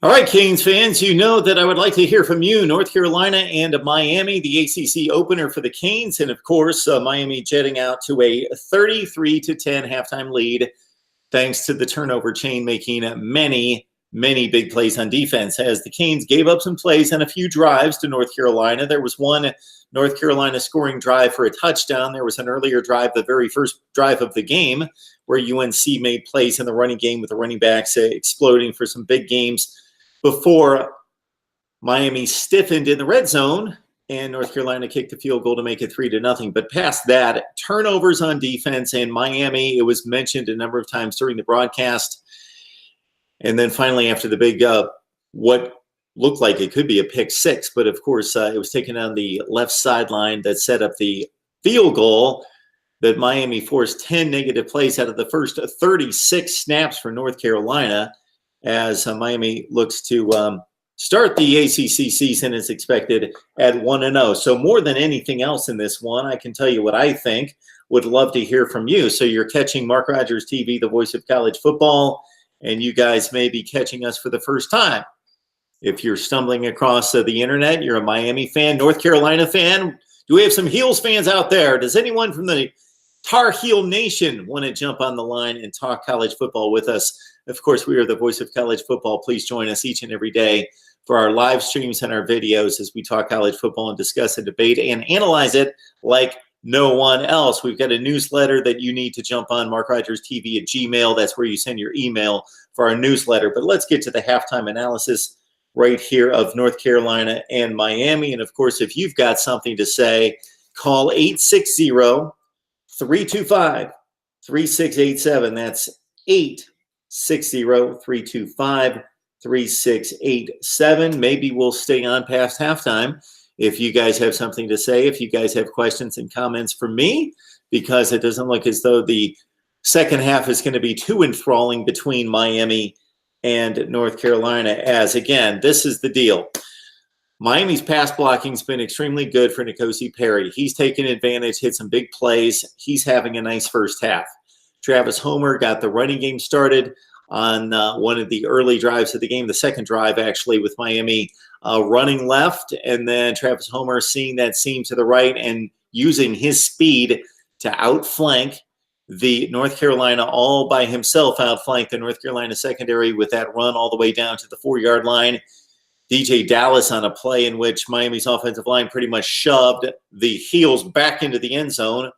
All right, Canes fans, you know that I would like to hear from you. North Carolina and Miami, the ACC opener for the Canes, and of course, Miami jetting out to a 33-10 halftime lead, thanks to the turnover chain making many big plays on defense. As the Canes gave up some plays and a few drives to North Carolina, there was one North Carolina scoring drive for a touchdown. There was an earlier drive, the very first drive of the game, where UNC made plays in the running game with the running backs exploding for some big games before Miami stiffened in the red zone and North Carolina kicked the field goal to make it 3-0. But past that, turnovers on defense, and Miami, it was mentioned a number of times during the broadcast. And then finally, after the big, what looked like it could be a pick six, but of course, it was taken on the left sideline that set up the field goal that Miami forced 10 negative plays out of the first 36 snaps for North Carolina, as Miami looks to start the ACC season as expected at 1-0. So more than anything else in this one, I can tell you what I think. Would love to hear from you. So you're catching Mark Rogers TV, the voice of college football, and you guys may be catching us for the first time. If you're stumbling across the internet, you're a Miami fan, North Carolina fan. Do we have some Heels fans out there? Does anyone from the Tar Heel Nation want to jump on the line and talk college football with us? Of course, we are the voice of college football. Please join us each and every day for our live streams and our videos as we talk college football and discuss and debate and analyze it like no one else. We've got a newsletter that you need to jump on, MarkRogersTV at Gmail. That's where you send your email for our newsletter. But let's get to the halftime analysis right here of North Carolina and Miami. And, of course, if you've got something to say, call 860-325-3687. That's 860-325-3687. Maybe we'll stay on past halftime if you guys have something to say, if you guys have questions and comments for me, because it doesn't look as though the second half is going to be too enthralling between Miami and North Carolina, as, again, this is the deal. Miami's pass blocking has been extremely good for N'Kosi Perry. He's taken advantage, hit some big plays. He's having a nice first half. Travis Homer got the running game started on one of the early drives of the game, the second drive, actually, with Miami running left. And then Travis Homer seeing that seam to the right and using his speed to outflank the North Carolina all by himself, outflanked the North Carolina secondary with that run all the way down to the 4-yard line. DJ Dallas on a play in which Miami's offensive line pretty much shoved the Heels back into the end zone,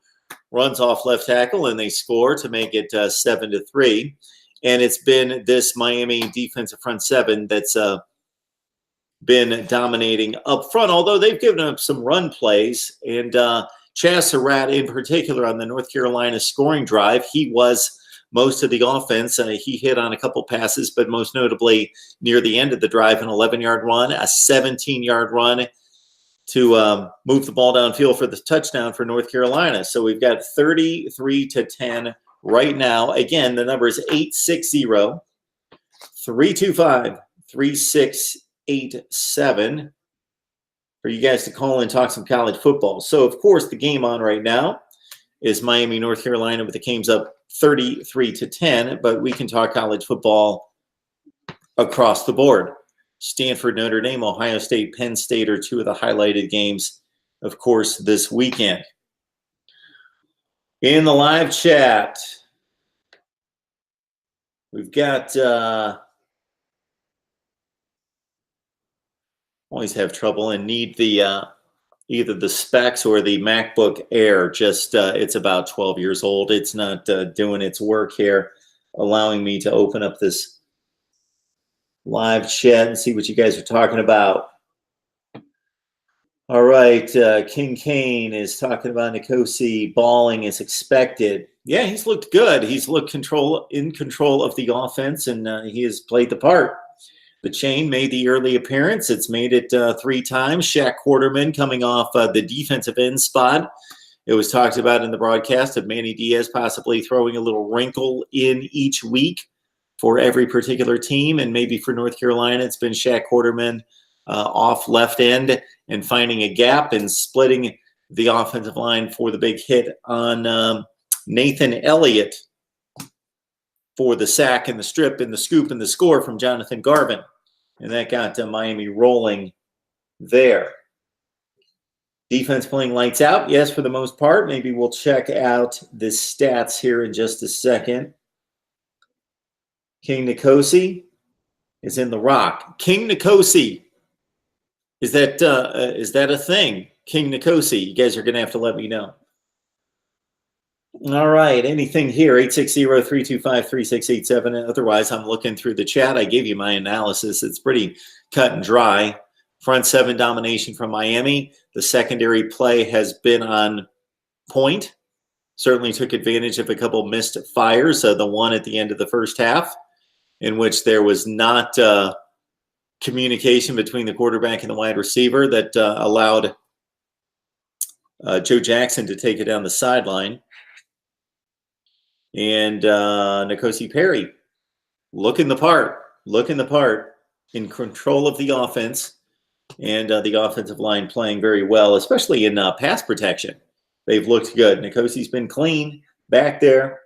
runs off left tackle, and they score to make it 7-3. And it's been this Miami defensive front seven that's been dominating up front, although they've given up some run plays. And Chaz Surratt in particular on the North Carolina scoring drive, he was most of the offense. He hit on a couple passes, but most notably near the end of the drive, an 11-yard run, a 17-yard run to move the ball downfield for the touchdown for North Carolina. So we've got 33-10 right now. Again, the number is 860-325-3687 for you guys to call and talk some college football. So, of course, the game on right now is Miami, North Carolina, with the Canes up 33-10, but we can talk college football across the board. Stanford, Notre Dame, Ohio State, Penn State are two of the highlighted games, of course, this weekend. In the live chat, we've got always have trouble and need the either the specs or the MacBook Air. Just it's about 12 years old. It's not doing its work here, allowing me to open up this live chat and see what you guys are talking about. All right, King Kane is talking about N'Kosi balling as expected. Yeah, he's looked good. He's looked in control of the offense, and he has played the part. The chain made the early appearance. It's made it 3 times. Shaq Quarterman coming off the defensive end spot. It was talked about in the broadcast of Manny Diaz possibly throwing a little wrinkle in each week for every particular team. And maybe for North Carolina, it's been Shaq Quarterman off left end and finding a gap and splitting the offensive line for the big hit on Nathan Elliott for the sack and the strip and the scoop and the score from Jonathan Garvin. And that got Miami rolling there. Defense playing lights out, yes, for the most part. Maybe we'll check out the stats here in just a second. King Nkosi is in the rock. King Nkosi, is that a thing? King Nkosi, you guys are going to have to let me know. All right, anything here, 860-325-3687. Otherwise, I'm looking through the chat. I gave you my analysis. It's pretty cut and dry. Front seven domination from Miami. The secondary play has been on point. Certainly took advantage of a couple missed fires. The one at the end of the first half, in which there was not communication between the quarterback and the wide receiver that allowed Joe Jackson to take it down the sideline. And Nkosi Perry looking the part, in control of the offense. And the offensive line playing very well, especially in pass protection. They've looked good. Nkosi's been clean back there.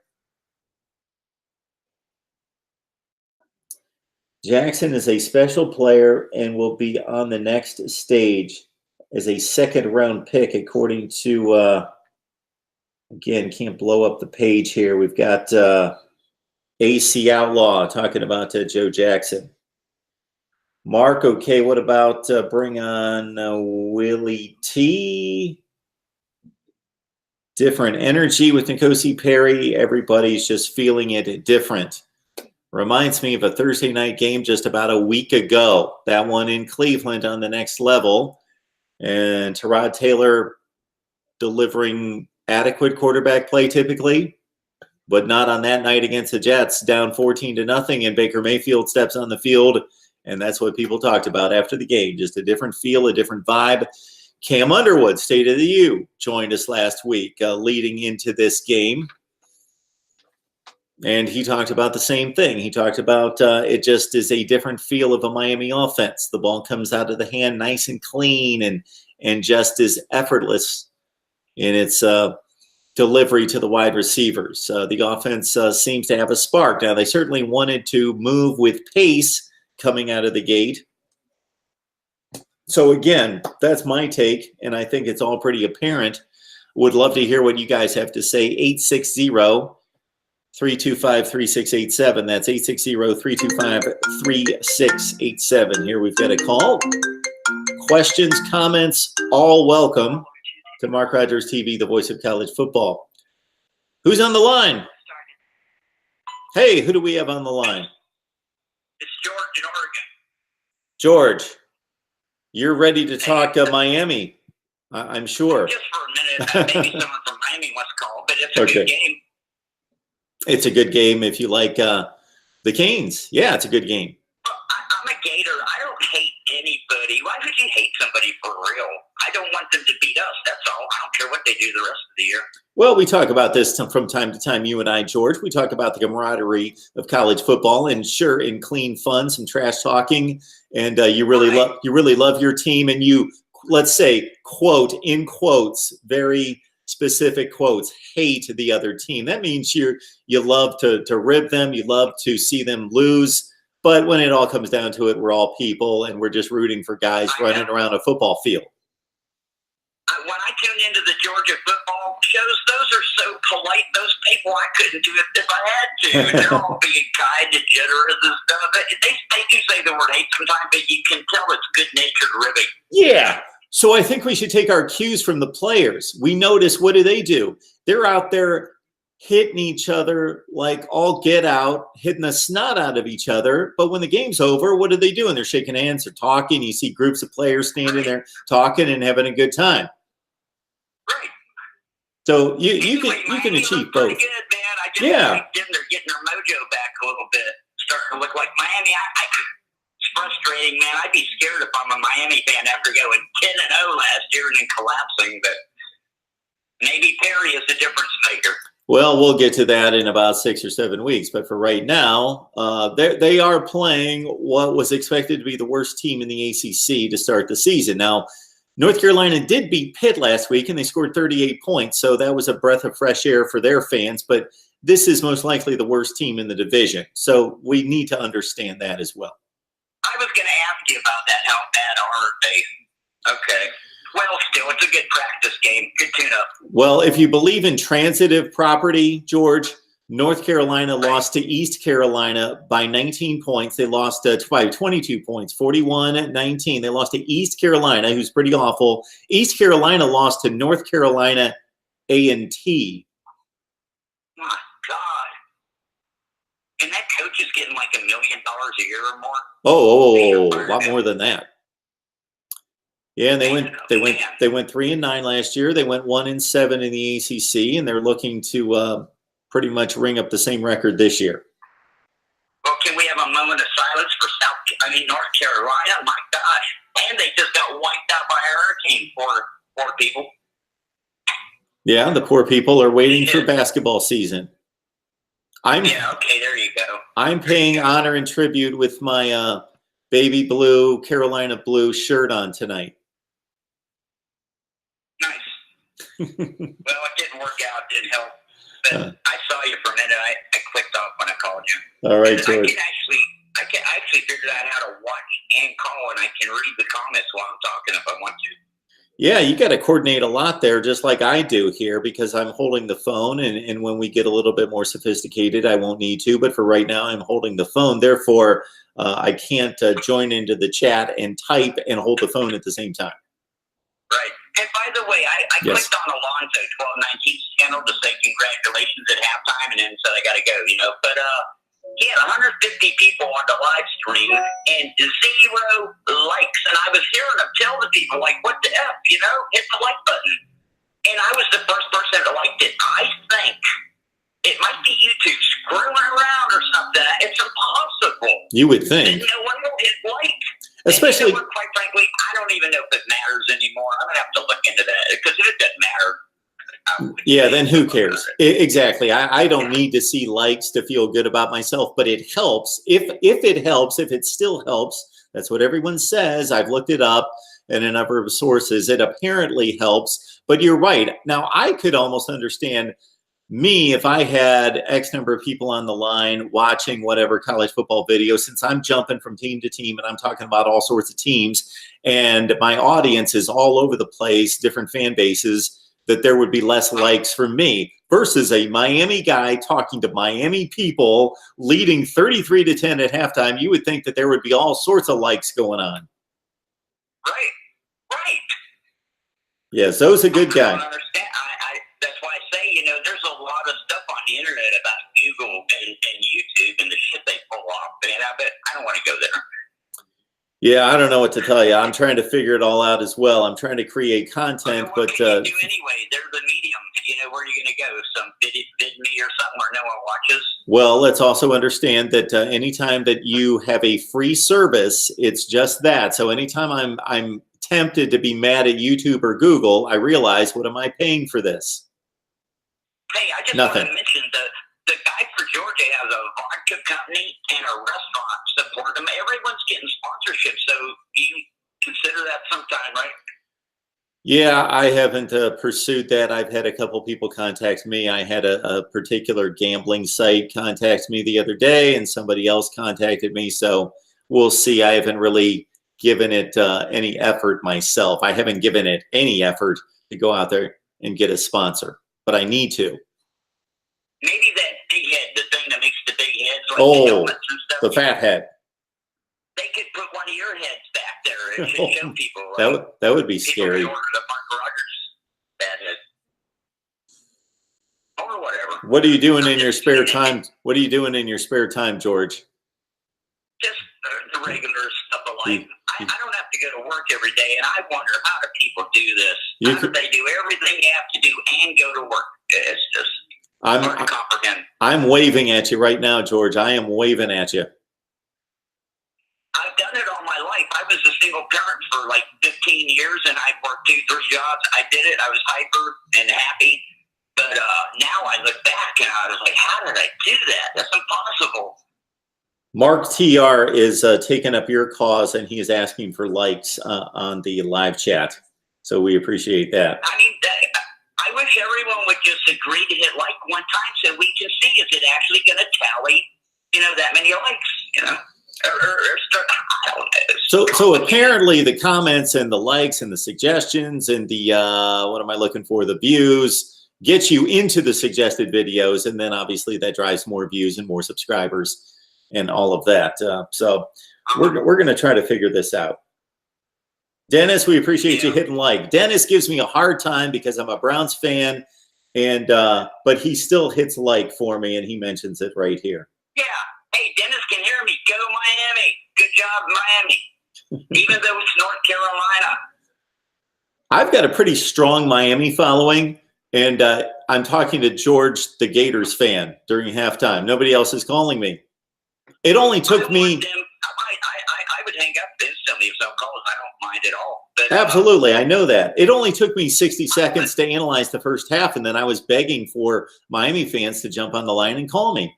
Jackson is a special player and will be on the next stage as a second-round pick, according to, again, can't blow up the page here. We've got AC Outlaw talking about Joe Jackson. Mark, okay, what about bring on Willie T? Different energy with Nkosi Perry. Everybody's just feeling it different. Reminds me of a Thursday night game just about a week ago. That one in Cleveland on the next level. And Tyrod Taylor delivering adequate quarterback play typically, but not on that night against the Jets, down 14-0, and Baker Mayfield steps on the field. And that's what people talked about after the game. Just a different feel, a different vibe. Cam Underwood, State of the U, joined us last week leading into this game. And he talked about the same thing. He talked about it just is a different feel of a Miami offense. The ball comes out of the hand nice and clean and just is effortless in its delivery to the wide receivers. The offense seems to have a spark. Now, they certainly wanted to move with pace coming out of the gate. So again, that's my take, and I think it's all pretty apparent. Would love to hear what you guys have to say. 860-325-3687. That's 860-325-3687. Here we've got a call. Questions, comments, all welcome to Mark Rogers TV, the voice of college football. Who's on the line? Hey, who do we have on the line? It's George in Oregon. George, you're ready to talk Miami, I'm sure. Just for a minute, maybe someone from Miami wants to call, but it's a good game. It's a good game if you like the Canes. Yeah, it's a good game. Well, I'm a Gator. I don't hate anybody. Why would you hate somebody for real? I don't want them to beat us. That's all. I don't care what they do the rest of the year. Well, we talk about this from time to time, you and I, George. We talk about the camaraderie of college football, and sure, in clean fun, some trash talking, and you really love your team, and you, let's say, quote in quotes, very specific quotes, hate the other team. That means you love to rib them, you love to see them lose, but when it all comes down to it, we're all people, and we're just rooting for guys running around a football field. When I tune into the Georgia football shows, those are so polite. Those people, I couldn't do it if I had to. They're all being kind and generous and stuff. They do say the word hate sometimes, but you can tell it's good-natured ribbing. Yeah. So I think we should take our cues from the players. We notice, what do? They're out there hitting each other like all get out, hitting the snot out of each other. But when the game's over, what are they doing? They're shaking hands, they're talking. You see groups of players standing there talking and having a good time. Right. So you can achieve both. Pretty good, man. I just think them, they're getting their mojo back a little bit. Starting to look like Miami. It's frustrating, man. I'd be scared if I'm a Miami fan after going 10-0 last year and then collapsing. But maybe Perry is the difference maker. Well, we'll get to that in about 6 or 7 weeks. But for right now, they are playing what was expected to be the worst team in the ACC to start the season. Now, North Carolina did beat Pitt last week, and they scored 38 points. So that was a breath of fresh air for their fans. But this is most likely the worst team in the division. So we need to understand that as well. I was going to about that. How bad are they? Okay. Well, still, it's a good practice game. Good tune-up. Well, if you believe in transitive property, George, North Carolina lost to East Carolina by 19 points. They lost by 22 points, 41-19. They lost to East Carolina, who's pretty awful. East Carolina lost to North Carolina A&T. My God. And that coach is getting like $1 million a year or more. Oh, a lot more than that. Yeah, and they went 3-9 last year. They went 1-7 in the ACC, and they're looking to pretty much ring up the same record this year. Well, can we have a moment of silence for North Carolina? My gosh. And they just got wiped out by a hurricane, poor people. Yeah, the poor people are waiting for basketball season. Yeah, okay, there you go. I'm paying honor and tribute with my baby blue, Carolina blue shirt on tonight. Nice. Well, it didn't work out. It didn't help. But I saw you for a minute. I clicked off when I called you. All right, and George. I can actually figure out how to watch and call, and I can read the comments while I'm talking if I want to. Yeah, you got to coordinate a lot there, just like I do here, because I'm holding the phone, and when we get a little bit more sophisticated, I won't need to. But for right now, I'm holding the phone. Therefore, I can't join into the chat and type and hold the phone at the same time. Right. And by the way, I clicked on Alonzo 1219's channel to say congratulations at halftime, and then said I got to go, But he had 150 people on the live stream and 0 likes. And I was hearing him tell the people, like, what the F, hit the like button. And I was the first person that liked it. I think it might be YouTube screwing around or something. It's impossible. You would think. No one will hit like. Especially, quite frankly, I don't even know if it matters anymore. I'm going to have to look into that because if it doesn't matter. Yeah, then who cares? Exactly. I don't need to see likes to feel good about myself, but it helps. If it still helps, that's what everyone says. I've looked it up in a number of sources. It apparently helps, but you're right. Now, I could almost understand me if I had X number of people on the line watching whatever college football video, since I'm jumping from team to team and I'm talking about all sorts of teams, and my audience is all over the place, different fan bases, that there would be less likes for me versus a Miami guy talking to Miami people leading 33-10 at halftime. You would think that there would be all sorts of likes going on. Right. Yeah, Zoe's a good guy. I don't understand. That's why I say, there's a lot of stuff on the internet about Google and YouTube and the shit they pull off. And I don't want to go there. Yeah, I don't know what to tell you. I'm trying to figure it all out as well. I'm trying to create content, what but can you do anyway? They're the medium. Where are you going to go? Some vid me or something where no one watches? Well, let's also understand that anytime that you have a free service, it's just that. So anytime I'm tempted to be mad at YouTube or Google, I realize, what am I paying for this? Hey, I just Nothing. want to mention the guy for Georgia has a vodka company and a restaurant support him. Everyone's getting sponsorships, so you consider that sometime, right? Yeah, I haven't pursued that. I've had a couple people contact me. I had a particular gambling site contact me the other day, and somebody else contacted me. So we'll see. I haven't really given it any effort myself. I haven't given it any effort to go out there and get a sponsor, but I need to. Maybe that big head, the thing that makes the big heads, like the helmets and stuff. The fat head. They could put one of your heads back there and show people. That would be scary. People order the MarkRogersTV head. Or whatever. What are you doing in your spare time? What are you doing in your spare time, George? Just the regular stuff of life. I don't have to go to work every day, and I wonder, how do people do this? How do they do everything they have to do and go to work? It's just hard to comprehend. I'm waving at you right now, George. I am waving at you. I've done it all my life. I was a single parent for like 15 years, and I worked 2-3 jobs. I did it. I was hyper and happy. But now I look back, and I was like, how did I do that? That's impossible. Mark TR is taking up your cause, and he is asking for likes on the live chat. So we appreciate that. I mean, I wish everyone would just agree to hit like one time so we can see, is it actually going to tally, that many likes, or start, I don't know. So apparently the comments and the likes and the suggestions and the what am I looking for? The views get you into the suggested videos, and then obviously that drives more views and more subscribers and all of that. So we're going to try to figure this out. Dennis, we appreciate you hitting like. Dennis gives me a hard time because I'm a Browns fan, and but he still hits like for me, and he mentions it right here. Yeah. Hey, Dennis can hear me. Go Miami. Good job, Miami. Even though it's North Carolina. I've got a pretty strong Miami following, and I'm talking to George, the Gators fan, during halftime. Nobody else is calling me. It only took me. I would hang up instantly if someone calls. I don't mind at all. But, absolutely, I know that. It only took me 60 seconds to analyze the first half, and then I was begging for Miami fans to jump on the line and call me.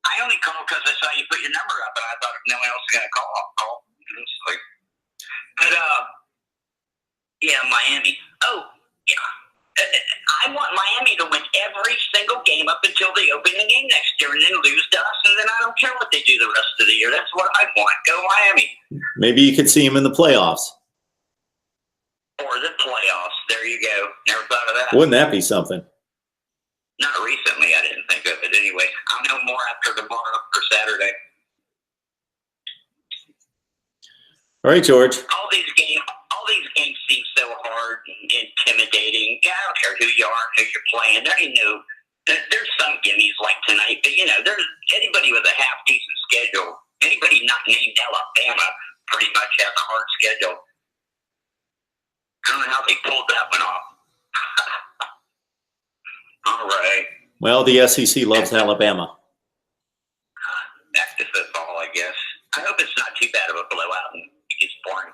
I only called because I saw you put your number up, and I thought if no one else is going to call, I'll call. But yeah, Miami. Oh, yeah. I want Miami to win every single game up until the opening game next year and then lose to us, and then I don't care what they do the rest of the year. That's what I want. Go Miami. Maybe you could see him in the playoffs. Or the playoffs. There you go. Never thought of that. Wouldn't that be something? Not recently. I didn't think of it anyway. I'll know more after tomorrow or Saturday. All right, George. All these games seem so hard and intimidating. I don't care who you are and who you're playing. There's some gimmies like tonight, but there's anybody with a half decent schedule. Anybody not named Alabama pretty much has a hard schedule. I don't know how they pulled that one off. All right. Well, the SEC loves Alabama. Back to football, I guess. I hope it's not too bad of a blowout and it gets boring.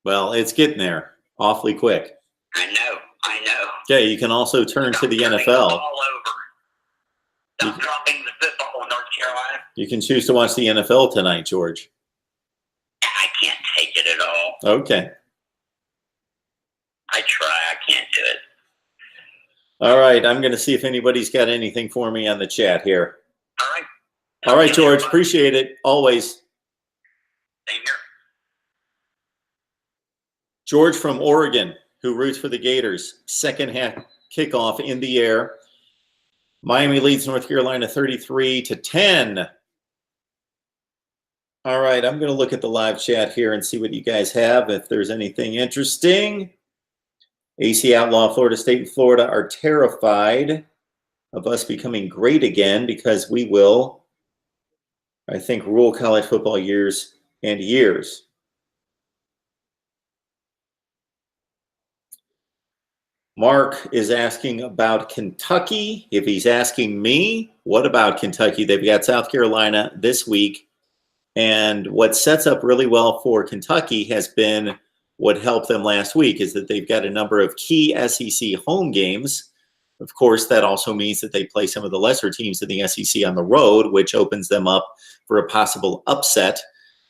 Well, it's getting there awfully quick. I know. Okay, you can also turn to the NFL. All over. Stop dropping the football in North Carolina. You can choose to watch the NFL tonight, George. I can't take it at all. Okay. I try. I can't do it. All right, I'm going to see if anybody's got anything for me on the chat here. All right. All right, George. Appreciate it. Always. Same here. George from Oregon, who roots for the Gators. Second half kickoff in the air. Miami leads North Carolina 33-10. All right, I'm going to look at the live chat here and see what you guys have, if there's anything interesting. AC Outlaw, Florida State and Florida are terrified of us becoming great again because we will, I think, rule college football years and years. Mark is asking about Kentucky. If he's asking me, what about Kentucky? They've got South Carolina this week. And what sets up really well for Kentucky has been what helped them last week is that they've got a number of key SEC home games. Of course, that also means that they play some of the lesser teams in the SEC on the road, which opens them up for a possible upset.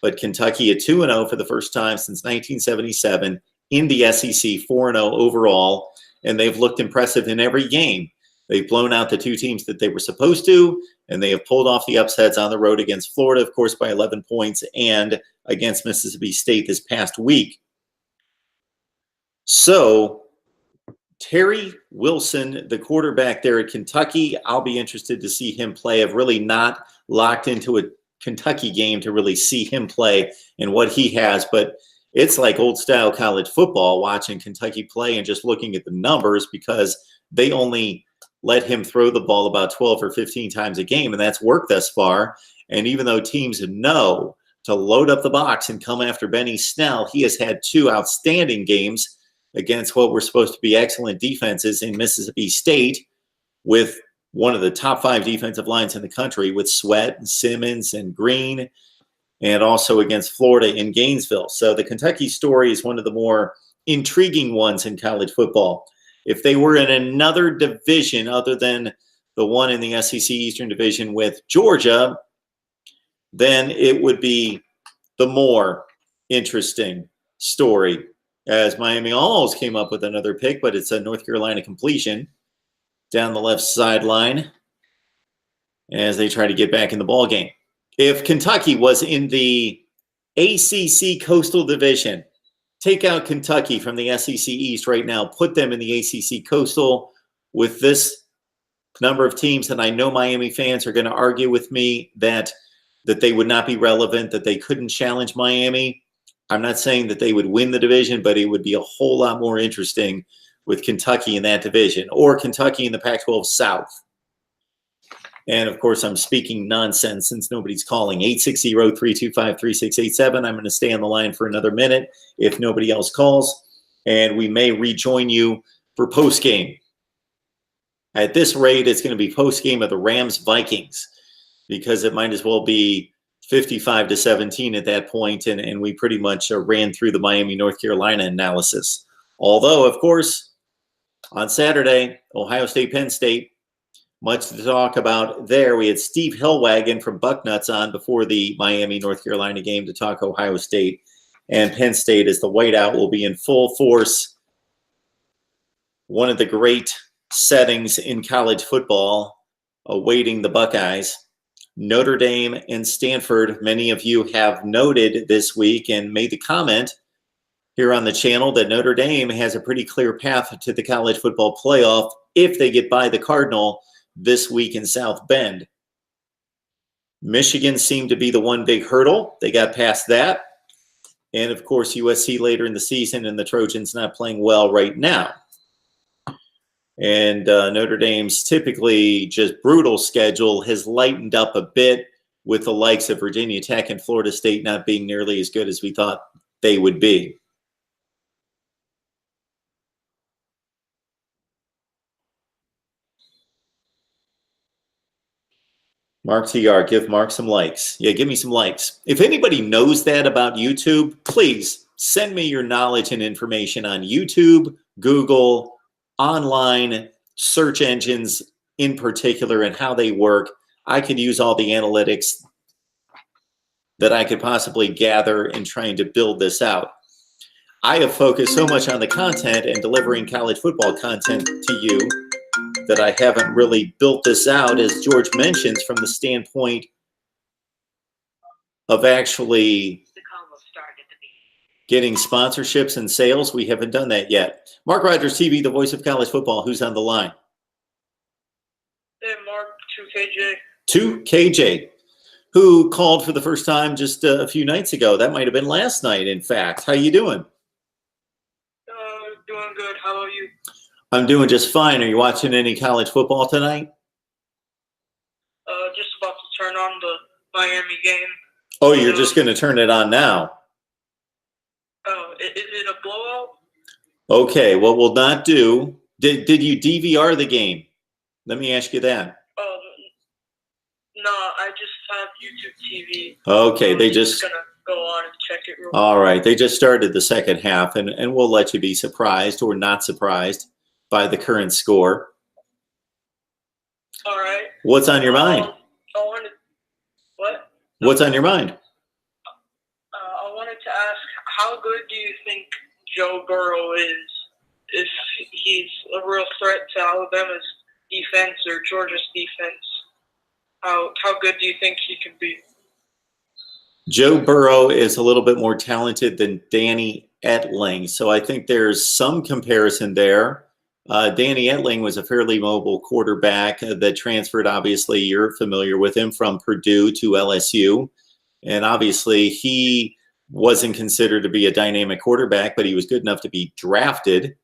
But Kentucky at 2-0 for the first time since 1977 in the SEC, 4-0 overall. And they've looked impressive in every game. They've blown out the two teams that they were supposed to, and they have pulled off the upsets on the road against Florida, of course, by 11 points, and against Mississippi State this past week. So, Terry Wilson, the quarterback there at Kentucky, I'll be interested to see him play. I've really not locked into a Kentucky game to really see him play and what he has, but it's like old-style college football watching Kentucky play and just looking at the numbers because they only let him throw the ball about 12 or 15 times a game, and that's worked thus far. And even though teams know to load up the box and come after Benny Snell, he has had two outstanding games against what were supposed to be excellent defenses in Mississippi State with one of the top 5 defensive lines in the country with Sweat and Simmons and Green, and also against Florida in Gainesville. So the Kentucky story is one of the more intriguing ones in college football. If they were in another division other than the one in the SEC Eastern Division with Georgia, then it would be the more interesting story, as Miami almost came up with another pick, but it's a North Carolina completion down the left sideline as they try to get back in the ball game. If Kentucky was in the ACC Coastal Division, take out Kentucky from the SEC East right now, put them in the ACC Coastal with this number of teams, and I know Miami fans are going to argue with me that they would not be relevant, that they couldn't challenge Miami. I'm not saying that they would win the division, but it would be a whole lot more interesting with Kentucky in that division, or Kentucky in the Pac-12 South. And, of course, I'm speaking nonsense since nobody's calling. 860-325-3687. I'm going to stay on the line for another minute if nobody else calls, and we may rejoin you for postgame. At this rate, it's going to be postgame of the Rams-Vikings because it might as well be 55-17 at that point, and we pretty much ran through the Miami-North Carolina analysis. Although, of course, on Saturday, Ohio State-Penn State, much to talk about there. We had Steve Hellwagon from Bucknuts on before the Miami-North Carolina game to talk Ohio State and Penn State as the whiteout will be in full force. One of the great settings in college football awaiting the Buckeyes. Notre Dame and Stanford, many of you have noted this week and made the comment here on the channel that Notre Dame has a pretty clear path to the college football playoff if they get by the Cardinal this week in South Bend. Michigan seemed to be the one big hurdle. They got past that. And, of course, USC later in the season, and the Trojans not playing well right now. And Notre Dame's typically just brutal schedule has lightened up a bit with the likes of Virginia Tech and Florida State not being nearly as good as we thought they would be. Mark TR, give Mark some likes. Yeah, give me some likes. If anybody knows that about YouTube, please send me your knowledge and information on YouTube, Google, online, search engines in particular, and how they work. I could use all the analytics that I could possibly gather in trying to build this out. I have focused so much on the content and delivering college football content to you that I haven't really built this out, as George mentions, from the standpoint of actually getting sponsorships and sales. We haven't done that yet. Mark Rogers TV, the voice of college football. Who's on the line? Hey, Mark, 2KJ. 2KJ, who called for the first time just a few nights ago. That might have been last night, in fact. How you doing? Doing good. How about you? I'm doing just fine. Are you watching any college football tonight? Just about to turn on the Miami game. Oh, you're just going to turn it on now? Oh, is it a blowout? Okay, what we'll not do, did you DVR the game? Let me ask you that. No, I just have YouTube TV. Okay, they I'm just going to go on and check it real quick. All right, they just started the second half, and we'll let you be surprised or not surprised by the current score. All right. What's on your mind? What? What's on your mind? I wanted to ask, how good do you think Joe Burrow is? If he's a real threat to Alabama's defense or Georgia's defense, how good do you think he can be? Joe Burrow is a little bit more talented than Danny Etling, so I think there's some comparison there. Danny Etling was a fairly mobile quarterback that transferred, obviously, you're familiar with him, from Purdue to LSU. And obviously, he wasn't considered to be a dynamic quarterback, but he was good enough to be drafted.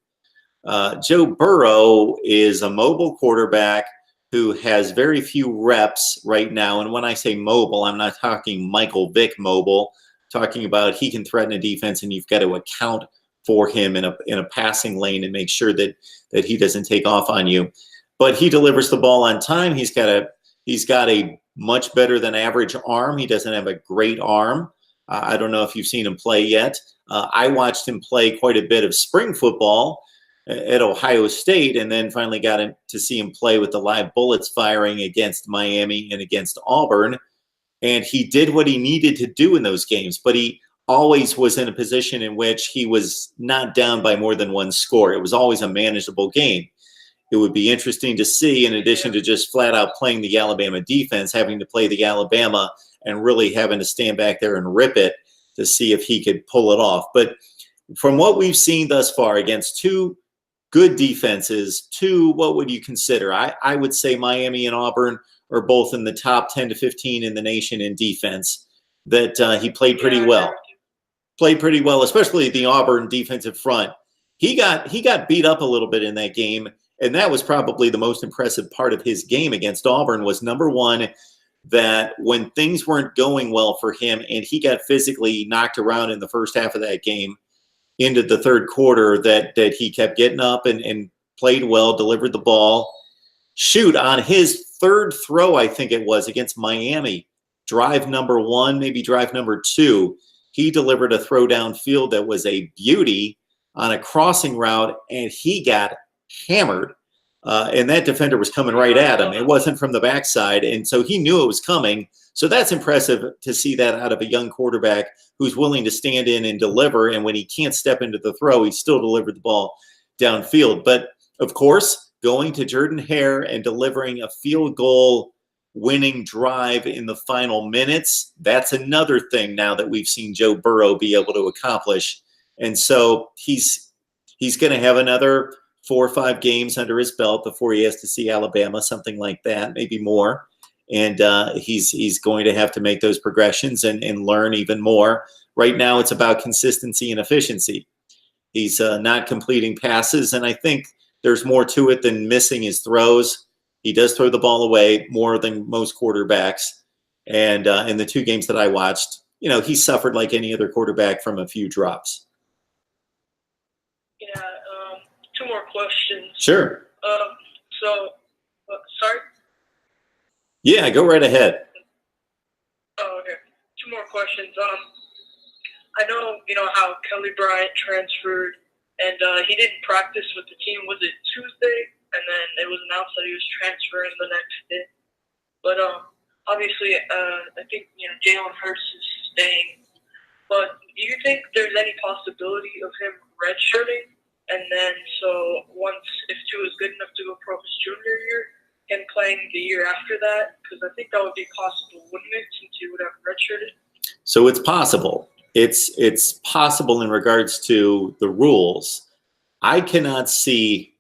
Joe Burrow is a mobile quarterback who has very few reps right now. And when I say mobile, I'm not talking Michael Vick mobile, talking about he can threaten a defense and you've got to account for him in a passing lane and make sure that he doesn't take off on you. But he delivers the ball on time. He's got a much better than average arm. He doesn't have a great arm. I don't know if you've seen him play yet. I watched him play quite a bit of spring football at Ohio State, and then finally got him to see him play with the live bullets firing against Miami and against Auburn. And he did what he needed to do in those games, but he always was in a position in which he was not down by more than one score. It was always a manageable game. It would be interesting to see, in addition to just flat out playing the Alabama defense, having to play the Alabama and really having to stand back there and rip it to see if he could pull it off. But from what we've seen thus far against two good defenses, what would you consider? I would say Miami and Auburn are both in the top 10 to 15 in the nation in defense, that he played pretty well. Played pretty well, especially the Auburn defensive front. He got beat up a little bit in that game, and that was probably the most impressive part of his game against Auburn was, number one, that when things weren't going well for him and he got physically knocked around in the first half of that game into the third quarter, that he kept getting up and played well, delivered the ball. Shoot, on his third throw, I think it was, against Miami, drive number one, maybe drive number two, he delivered a throw downfield that was a beauty on a crossing route, and he got hammered. And that defender was coming right at him. It wasn't from the backside, and so he knew it was coming. So that's impressive to see that out of a young quarterback who's willing to stand in and deliver, and when he can't step into the throw, he still delivered the ball downfield. But, of course, going to Jordan-Hare and delivering a field goal winning drive in the final minutes, that's another thing now that we've seen Joe Burrow be able to accomplish. And so he's going to have another 4 or 5 games under his belt before he has to see Alabama, something like that, maybe more. And he's going to have to make those progressions and learn even more. Right now it's about consistency and efficiency. He's not completing passes, and I think there's more to it than missing his throws. He does throw the ball away more than most quarterbacks. And in the 2 games that I watched, he suffered like any other quarterback from a few drops. Yeah, 2 more questions. Sure. Sorry? Yeah, go right ahead. Oh, okay. 2 more questions. I know, how Kelly Bryant transferred, and he didn't practice with the team. Was it Tuesday? And then it was announced that he was transferring the next day. But obviously, I think Jalen Hurts is staying. But do you think there's any possibility of him redshirting? And then if Tua is good enough to go pro his junior year, and playing the year after that? Because I think that would be possible, wouldn't it, since he would have redshirted? So it's possible. It's possible in regards to the rules. I cannot see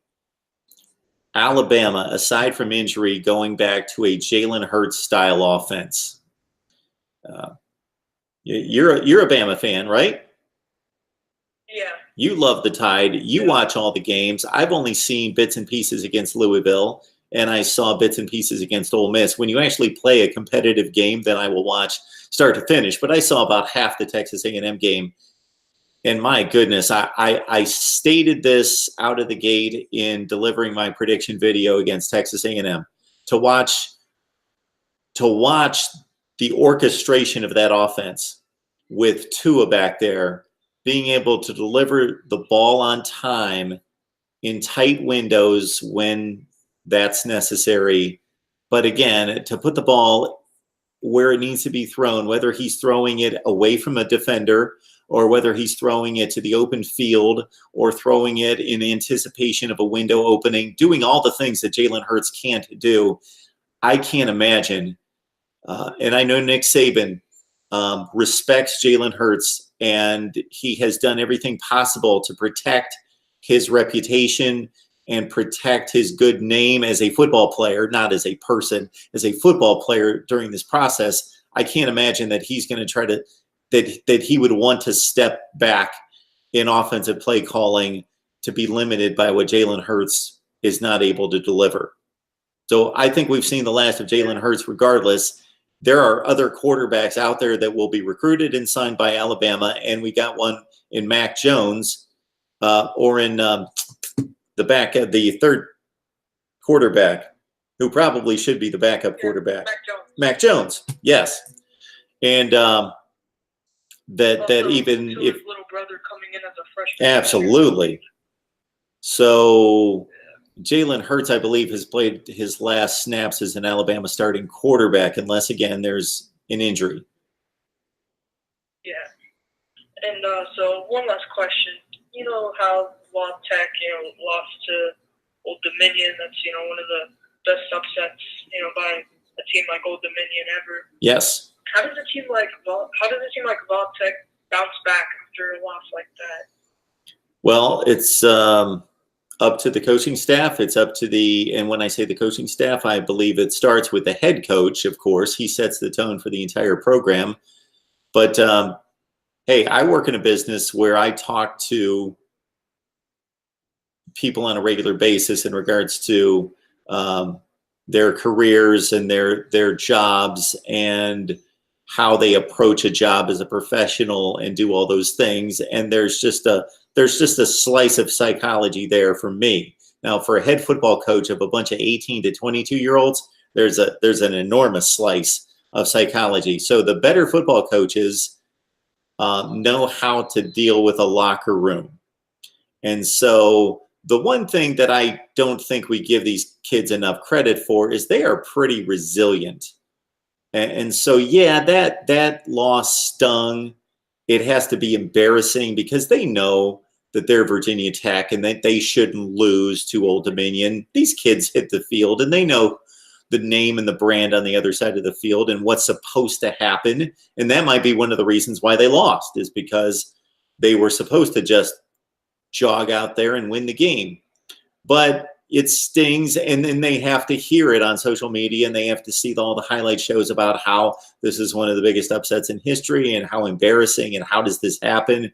Alabama, aside from injury, going back to a Jalen Hurts style offense. You're a Bama fan, right? Yeah. You love the Tide. You watch all the games. I've only seen bits and pieces against Louisville, and I saw bits and pieces against Ole Miss. When you actually play a competitive game, then I will watch start to finish. But I saw about half the Texas A&M game. And my goodness, I stated this out of the gate in delivering my prediction video against Texas A&M. To watch the orchestration of that offense with Tua back there, being able to deliver the ball on time in tight windows when that's necessary. But again, to put the ball where it needs to be thrown, whether he's throwing it away from a defender or whether he's throwing it to the open field or throwing it in anticipation of a window opening, doing all the things that Jalen Hurts can't do, I can't imagine. And I know Nick Saban respects Jalen Hurts, and he has done everything possible to protect his reputation and protect his good name as a football player, not as a person, as a football player during this process. I can't imagine that he's going to try to that he would want to step back in offensive play calling to be limited by what Jalen Hurts is not able to deliver. So I think we've seen the last of Jalen Hurts regardless. There are other quarterbacks out there that will be recruited and signed by Alabama, and we got one in Mac Jones or in the third quarterback, who probably should be the backup quarterback. Mac Jones, yes. And that even if his little brother coming in as a freshman. Absolutely. So Jalen Hurts, I believe, has played his last snaps as an Alabama starting quarterback, unless again there's an injury. Yeah. And so one last question. You know how La Tech, lost to Old Dominion. That's one of the best upsets, by a team like Old Dominion ever. Yes. how does a team like Vautech bounce back after a loss like that? Well, it's up to the coaching staff. It's up to and when I say the coaching staff, I believe it starts with the head coach, of course. He sets the tone for the entire program. But hey, I work in a business where I talk to people on a regular basis in regards to their careers and their jobs and how they approach a job as a professional and do all those things. And there's just a slice of psychology there for me. Now, for a head football coach of a bunch of 18 to 22-year-olds, there's an enormous slice of psychology. So the better football coaches know how to deal with a locker room. And so the one thing that I don't think we give these kids enough credit for is they are pretty resilient. And so, yeah, that loss stung. It has to be embarrassing because they know that they're Virginia Tech and that they shouldn't lose to Old Dominion. These kids hit the field and they know the name and the brand on the other side of the field and what's supposed to happen. And that might be one of the reasons why they lost, is because they were supposed to just jog out there and win the game. But it stings, and then they have to hear it on social media, and they have to see all the highlight shows about how this is one of the biggest upsets in history and how embarrassing and how does this happen.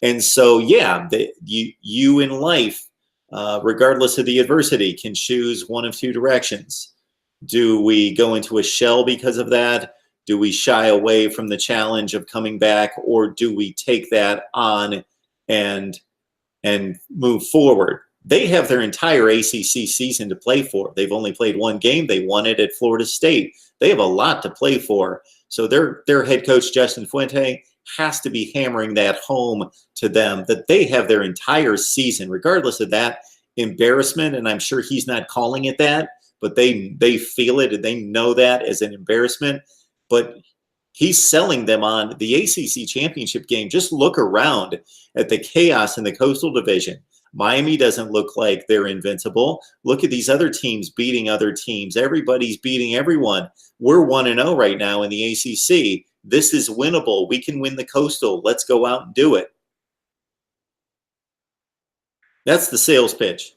And so, yeah, you in life, regardless of the adversity, can choose one of two directions. Do we go into a shell because of that? Do we shy away from the challenge of coming back, or do we take that on and move forward? They have their entire ACC season to play for. They've only played one game. They won it at Florida State. They have a lot to play for. So their head coach, Justin Fuente, has to be hammering that home to them that they have their entire season, regardless of that embarrassment. And I'm sure he's not calling it that, but they feel it and they know that as an embarrassment. But he's selling them on the ACC championship game. Just look around at the chaos in the Coastal Division. Miami doesn't look like they're invincible. Look at these other teams beating other teams. Everybody's beating everyone. We're 1-0 right now in the ACC. This is winnable. We can win the Coastal. Let's go out and do it. That's the sales pitch.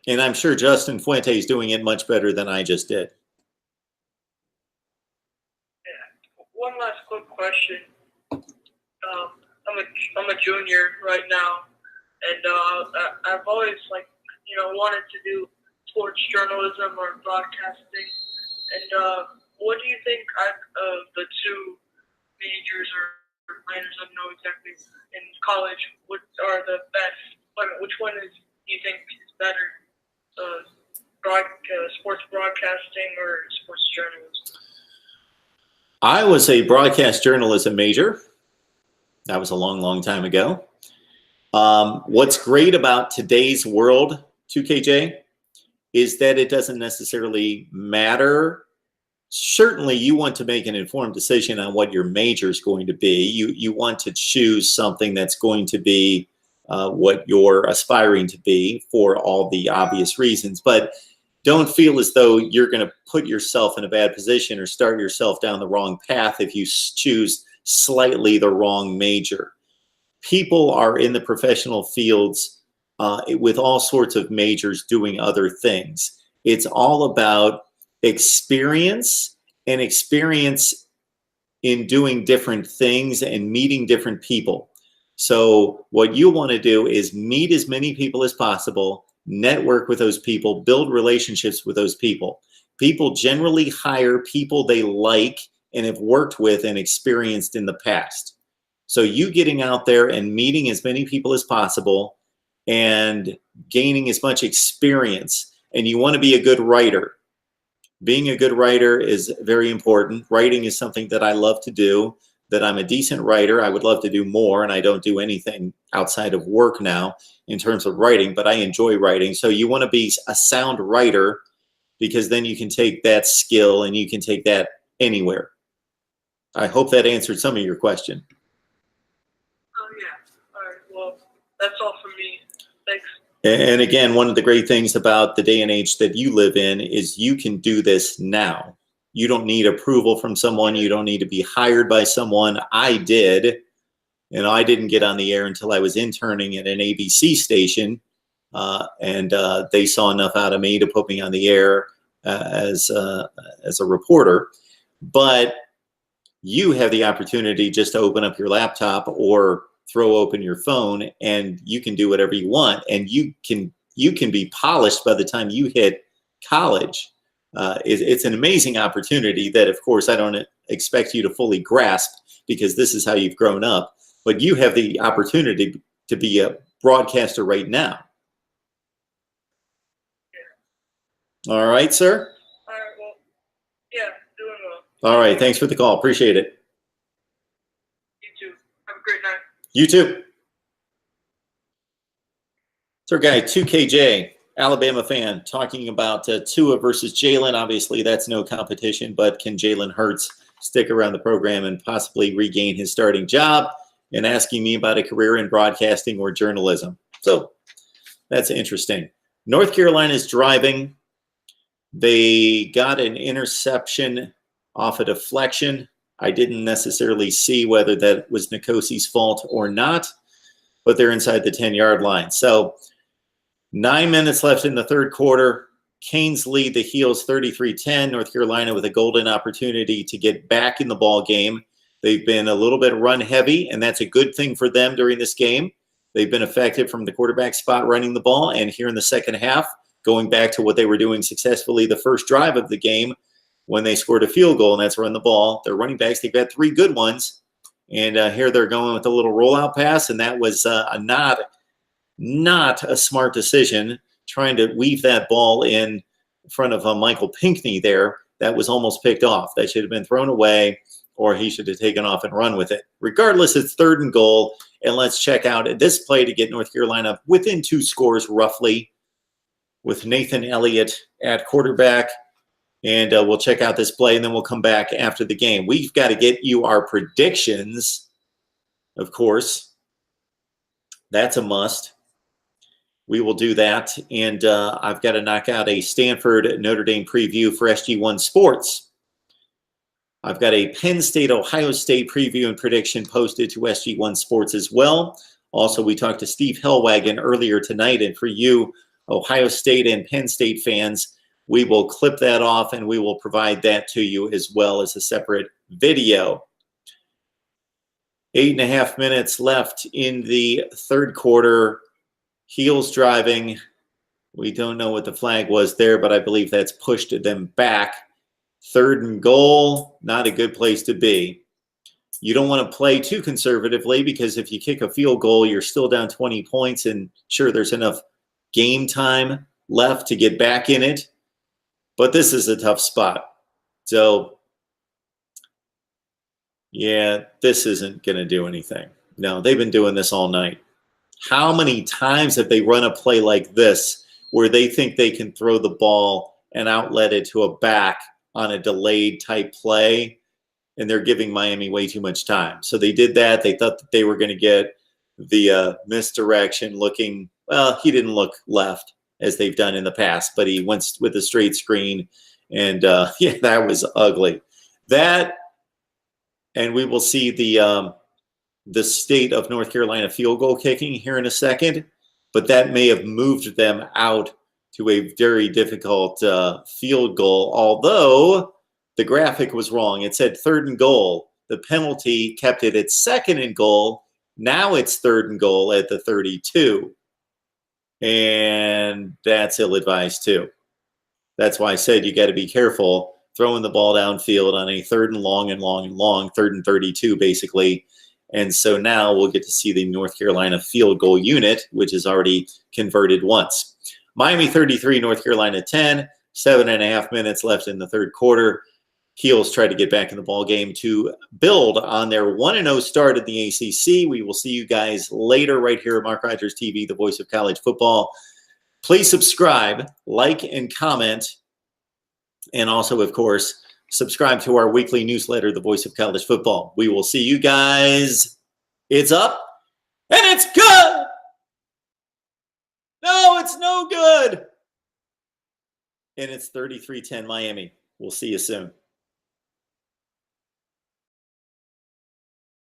And I'm sure Justin Fuente is doing it much better than I just did. Yeah. One last quick question. I'm a junior right now, and I've always wanted to do sports journalism or broadcasting. And what do you think the two majors or minors, I don't know exactly, in college, what are the best? Which one do you think is better? Sports broadcasting or sports journalism? I was a broadcast journalism major. That was a long, long time ago. What's great about today's world, 2KJ, is that it doesn't necessarily matter. Certainly, you want to make an informed decision on what your major is going to be. You want to choose something that's going to be what you're aspiring to be for all the obvious reasons. But don't feel as though you're going to put yourself in a bad position or start yourself down the wrong path if you choose slightly the wrong major. People are in the professional fields with all sorts of majors doing other things. It's all about experience and experience in doing different things and meeting different people. So what you want to do is meet as many people as possible, network with those people, build relationships with those people. People generally hire people they like and have worked with and experienced in the past. So you getting out there and meeting as many people as possible and gaining as much experience. And you want to be a good writer. Being a good writer is very important. Writing is something that I love to do, that I'm a decent writer. I would love to do more, and I don't do anything outside of work now in terms of writing, but I enjoy writing. So you want to be a sound writer, because then you can take that skill and you can take that anywhere. I hope that answered some of your question. Yeah. All right. Well, that's all for me. Thanks. And again, one of the great things about the day and age that you live in is you can do this now. You don't need approval from someone. You don't need to be hired by someone. I did. And I didn't get on the air until I was interning at an ABC station. And they saw enough out of me to put me on the air as a reporter. But you have the opportunity just to open up your laptop or throw open your phone, and you can do whatever you want. And you can be polished by the time you hit college. It's an amazing opportunity that, of course, I don't expect you to fully grasp because this is how you've grown up. But you have the opportunity to be a broadcaster right now. All right, sir? All right, well, yeah, doing well. All right, thanks for the call. Appreciate it. You too. Have a great night. You too. It's our guy, 2KJ, Alabama fan, talking about Tua versus Jalen. Obviously, that's no competition, but can Jalen Hurts stick around the program and possibly regain his starting job? And asking me about a career in broadcasting or journalism. So that's interesting. North Carolina's driving. They got an interception off a deflection. I didn't necessarily see whether that was Nikosi's fault or not, but they're inside the 10-yard line. So 9 minutes left in the third quarter. Canes lead the Heels 33-10. North Carolina with a golden opportunity to get back in the ball game. They've been a little bit run heavy, and that's a good thing for them during this game. They've been effective from the quarterback spot running the ball, and here in the second half, going back to what they were doing successfully the first drive of the game when they scored a field goal, and that's run the ball. Their running backs, they've got 3 good ones, and here they're going with a little rollout pass, and that was not a smart decision, trying to weave that ball in front of Michael Pinckney there. That was almost picked off. That should have been thrown away, or he should have taken off and run with it. Regardless, it's 3rd and goal, and let's check out this play to get North Carolina within 2 scores roughly with Nathan Elliott at quarterback. And we'll check out this play, and then we'll come back after the game. We've got to get you our predictions, of course. That's a must. We will do that, and I've got to knock out a Stanford-Notre Dame preview for SG1 Sports. I've got a Penn State-Ohio State preview and prediction posted to SG1 Sports as well. Also, we talked to Steve Hellwagon earlier tonight, and for you Ohio State and Penn State fans, we will clip that off, and we will provide that to you as well as a separate video. 8.5 minutes left in the third quarter. Heels driving. We don't know what the flag was there, but I believe that's pushed them back. 3rd and goal, not a good place to be. You don't want to play too conservatively because if you kick a field goal, you're still down 20 points, and sure, there's enough game time left to get back in it, but this is a tough spot. So, yeah, this isn't going to do anything. No, they've been doing this all night. How many times have they run a play like this where they think they can throw the ball and outlet it to a back on a delayed type play, and they're giving Miami way too much time? So they did that. They thought that they were going to get the misdirection looking, well, he didn't look left as they've done in the past, but he went with a straight screen, and yeah, that was ugly. That, and we will see the state of North Carolina field goal kicking here in a second, but that may have moved them out to a very difficult field goal, although the graphic was wrong. It said 3rd and goal. The penalty kept it at 2nd and goal. Now it's 3rd and goal at the 32. And that's ill-advised too. That's why I said you got to be careful throwing the ball downfield on a 3rd and long, 3rd and 32 basically. And so now we'll get to see the North Carolina field goal unit, which is already converted once. Miami 33, North Carolina 10, 7.5 minutes left in the third quarter. Heels try to get back in the ball game to build on their 1-0 start in the ACC. We will see you guys later right here at Mark Rogers TV, the voice of college football. Please subscribe, like, and comment. And also, of course, subscribe to our weekly newsletter, The Voice of College Football. We will see you guys. It's up, and it's good. No, it's no good. And it's 33-10 Miami. We'll see you soon.